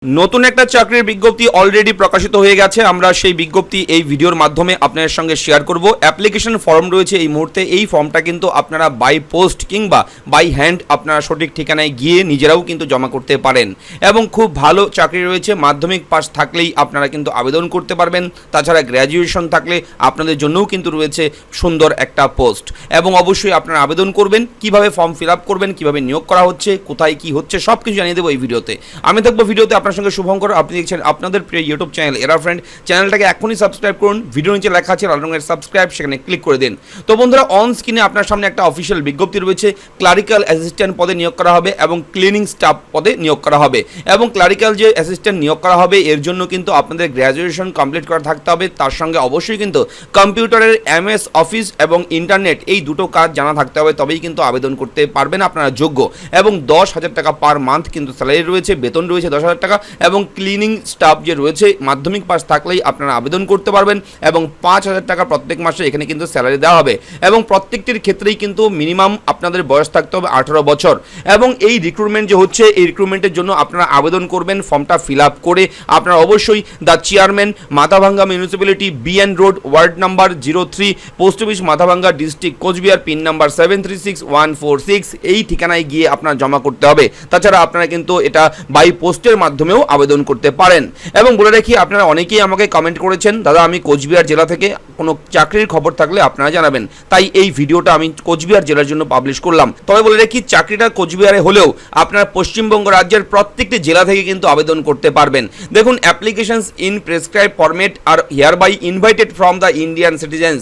নতুন একটা চাকরির বিজ্ঞপ্তি অলরেডি প্রকাশিত হয়ে গেছে। আমরা সেই বিজ্ঞপ্তি এই ভিডিওর মাধ্যমে আপনাদের সঙ্গে শেয়ার করব। অ্যাপ্লিকেশন ফর্ম রয়েছে এই মুহূর্তে। এই ফর্মটা কিন্তু আপনারা বাই পোস্ট কিংবা বাই হ্যান্ড আপনারা সঠিক ঠিকানায় গিয়ে নিজেরাও কিন্তু জমা করতে পারেন এবং খুব ভালো চাকরি রয়েছে। মাধ্যমিক পাস থাকলেই আপনারা কিন্তু আবেদন করতে পারবেন। তাছাড়া গ্র্যাজুয়েশন থাকলে আপনাদের জন্যও কিন্তু রয়েছে সুন্দর একটা পোস্ট এবং অবশ্যই আপনারা আবেদন করবেন। কিভাবে ফর্ম ফিল আপ করবেন, কিভাবে নিয়োগ করা হচ্ছে, কোথায় কি হচ্ছে সব কিছু জানিয়ে দেবো এই ভিডিওতে। আমি থাকবো ভিডিওতে আপনার সঙ্গে শুভঙ্কর। আপনি দেখছেন আপনাদের প্রিয় ইউটিউব চ্যানেল এরা ফ্রেন্ড। চ্যানেলটাকে এখনই সাবস্ক্রাইব করুন। ভিডিও নিচে লেখা আছে লাল রঙের সাবস্ক্রাইব, সেখানে ক্লিক করে দিন। তো বন্ধুরা, অন স্ক্রিনে আপনার সামনে একটা অফিসিয়াল বিজ্ঞপ্তি রয়েছে। ক্লারিক্যাল অ্যাসিস্ট্যান্ট পদে নিয়োগ করা হবে এবং ক্লিনিং স্টাফ পদে নিয়োগ করা হবে। এবং ক্লারিক্যাল যে অ্যাসিস্ট্যান্ট নিয়োগ করা হবে এর জন্য কিন্তু আপনাদের গ্র্যাজুয়েশন কমপ্লিট করা থাকতে হবে। তার সঙ্গে অবশ্যই কিন্তু কম্পিউটারের MS অফিস এবং ইন্টারনেট এই দুটো কাজ জানা থাকতে হবে, তবেই কিন্তু আবেদন করতে পারবেন, আপনারা যোগ্য। এবং 10,000 টাকা পার মান্থ কিন্তু স্যালারি রয়েছে, বেতন রয়েছে 10,000 টাকা। এবং ক্লিনিং স্টাফ যে রয়েছে মাধ্যমিক পাস থাকলেই আপনারা আবেদন করতে পারবেন এবং 5,000 টাকা প্রত্যেক মাসে এখানে কিন্তু স্যালারি দেওয়া হবে। এবং প্রত্যেকটির ক্ষেত্রেই কিন্তু মিনিমাম আপনাদের বয়স থাকতে হবে 18 বছর। এবং এই রিক্রুটমেন্ট যে হচ্ছে, এই রিক্রুটমেন্টের জন্য আপনারা আবেদন করবেন ফর্মটা ফিল আপ করে। আপনারা অবশ্যই the chairman, Mathabhanga municipality, BN road, ward number 03, post office Mathabhanga, district Cooch Behar, pin number 736146, এই ঠিকানায় গিয়ে আপনার জমা করতে হবে। তাছাড়া আপনারা কিন্তু এটা বাই পোস্টের মাধ্যমেও আবেদন করতে পারেন। এবং বলে রাখি, আপনারা অনেকেই আমাকে কমেন্ট করেছেন, দাদা আমি কোচবিহার জেলা থেকে, কোনো চাকরির খবর থাকলে আপনারা জানাবেন। তাই এই ভিডিওটা আমি কোচবিহার জেলার জন্য পাবলিশ করলাম। তবে বলে রাখি, চাকরিটা কোচবিহারে হলেও আপনারা পশ্চিমবঙ্গ রাজ্যের প্রত্যেকটি জেলা থেকে কিন্তু আবেদন করতে পারবেন। দেখুন, applications in prescribe format are hereby invited from the Indian citizens.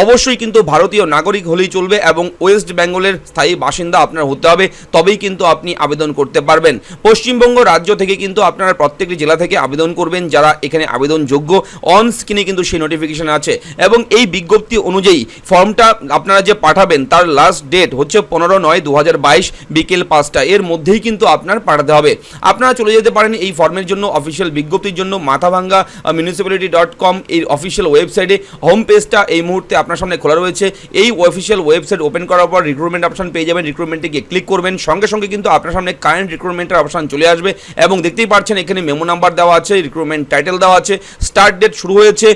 অবশ্যই কিন্তু ভারতীয় নাগরিক হলেই চলবে এবং ওয়েস্ট বেঙ্গলের স্থায়ী বাসিন্দা আপনার হতে হবে, তবেই কিন্তু আপনি আবেদন করতে পারবেন। পশ্চিমবঙ্গ রাজ্য থেকে কিন্তু আপনারা প্রত্যেকটি জেলা থেকে আবেদন করবেন যারা এখানে আবেদনযোগ্য। অন স্ক্রিনে কিন্তু সেই নোটিফিকেশন আছে এবং এই বিজ্ঞপ্তি অনুযায়ী ফর্মটা আপনারা যে পাঠাবেন তার লাস্ট ডেট হচ্ছে 15/9/2022 বিকেল 5টা। এর মধ্যেই কিন্তু আপনার পাঠাতে হবে। আপনারা চলে যেতে পারেন এই ফর্মের জন্য, অফিসিয়াল বিজ্ঞপ্তির জন্য মাথাভাঙ্গা municipality.com এই অফিসিয়াল ওয়েবসাইটে। হোম পেজটা এই মুহূর্তে আপনার সামনে খোলা রয়েছে। এই অফিসিয়াল ওয়েবসাইট ওপেন করার পর রিক্রুটমেন্ট অপশন পেয়ে যাবেন। রিক্রুটমেন্টে গিয়ে ক্লিক করবেন, সঙ্গে সঙ্গে কিন্তু আপনার সামনে কারেন্ট রিক্রুটমেন্টের অপশন চলে আসবে এবং দেখতেই পাচ্ছেন এখানে মেমো নাম্বার দেওয়া আছে, রিক্রুটমেন্ট টাইটেল দেওয়া আছে, স্টার্ট ডেট শুরু হয়েছে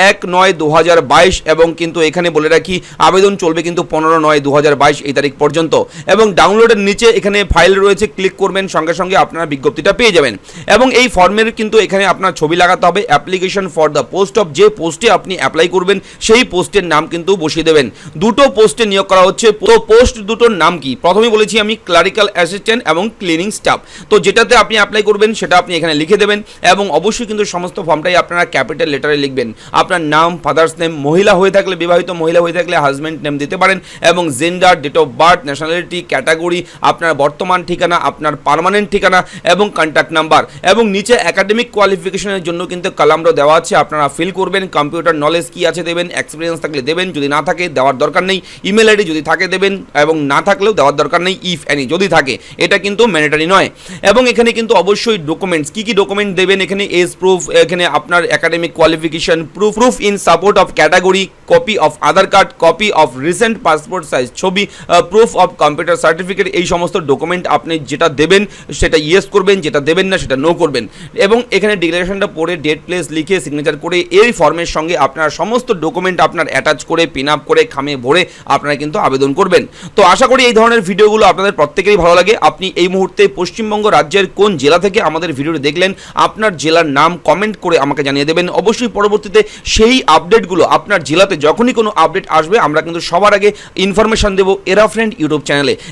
1/9/2022 এবং কিন্তু এখানে বলে রাখি আবেদন চলবে কিন্তু 15/9/2022 এই তারিখ পর্যন্ত। এবং ডাউনলোডের নিচে এখানে ফাইল রয়েছে, ক্লিক করবেন, সঙ্গে সঙ্গে আপনারা বিজ্ঞপ্তিটা পেয়ে যাবেন। এবং এই ফর্মের কিন্তু এখানে আপনার ছবি লাগাতে হবে। Application for the post of, যে পোস্টে আপনি অ্যাপ্লাই করবেন সেই পোস্টের নাম কিন্তু বসিয়ে দেবেন। দুটো পোস্টে নিয়োগ করা হচ্ছে। তো পোস্ট দুটোর নাম কি প্রথমে বলেছি আমি, ক্লারিক্যাল অ্যাসিস্ট্যান্ট এবং ক্লিনিং স্টাফ। তো যেটাতে আপনি অ্যাপ্লাই করবেন সেটা আপনি এখানে লিখে দেবেন এবং অবশ্যই কিন্তু সমস্ত ফর্মটাই আপনারা ক্যাপিটাল লেটারে লিখবেন। আপনার নাম, ফাদার্স নেম, মহিলা হয়ে থাকলে, বিবাহিত মহিলা হয়ে থাকলে হাজব্যান্ড নেম দিতে পারেন এবং gender, date of birth, nationality, category, আপনার বর্তমান ঠিকানা, আপনার পার্মানেন্ট ঠিকানা এবং কন্ট্যাক্ট নাম্বার। এবং নিচে একাডেমিক কোয়ালিফিকেশনের জন্য কিন্তু কলামটা দেওয়া আছে, আপনারা ফিল করবেন। কম্পিউটার নলেজ কি আছে দেবেন, এক্সপিরিয়েন্স থাকলে দেবেন, যদি না থাকে দেওয়ার দরকার নেই। ইমেল আইডি যদি থাকে দেবেন এবং না থাকলেও দেওয়ার দরকার নেই, ইফ এনি যদি থাকে, এটা কিন্তু ম্যান্ডেটরি নয়। এবং এখানে কিন্তু অবশ্যই ডকুমেন্টস, কি কি ডকুমেন্ট দেবেন এখানে, এজ প্রুফ, এখানে আপনার academic qualification, proof in support of category, copy of Aadhaar card, copy of recent passport size ছবি, প্রুফ অফ কম্পিউটার সার্টিফিকেট, এই সমস্ত ডকুমেন্ট আপনি যেটা দেবেন সেটা ইয়েস করবেন, যেটা দেবেন না সেটা নো করবেন। এবং এখানে ডিক্লারেশনটা পড়ে ডেট প্লেস লিখে সিগনেচার করে এই ফর্মের সঙ্গে আপনার সমস্ত ডকুমেন্ট আপনার অ্যাটাচ করে পিন আপ করে খামে ভরে আপনারা কিন্তু আবেদন করবেন। তো আশা করি এই ধরনের ভিডিওগুলো আপনাদের প্রত্যেকেরই ভালো লাগে। আপনি এই মুহূর্তে পশ্চিমবঙ্গ রাজ্যের কোন জেলা থেকে আমাদের ভিডিওটি দেখলেন, আপনার জেলার নাম কমেন্ট করে আমাকে জানিয়ে দেবেন। অবশ্যই পরবর্তীতে সেই আপডেটগুলো আপনার জেলাতে যখনই কোনো আপডেট আসবে আমরা কিন্তু সবার আগে ইনফরমেশন দেবো এরা ফ্রেন্ড ইউটিউব চ্যানেলে।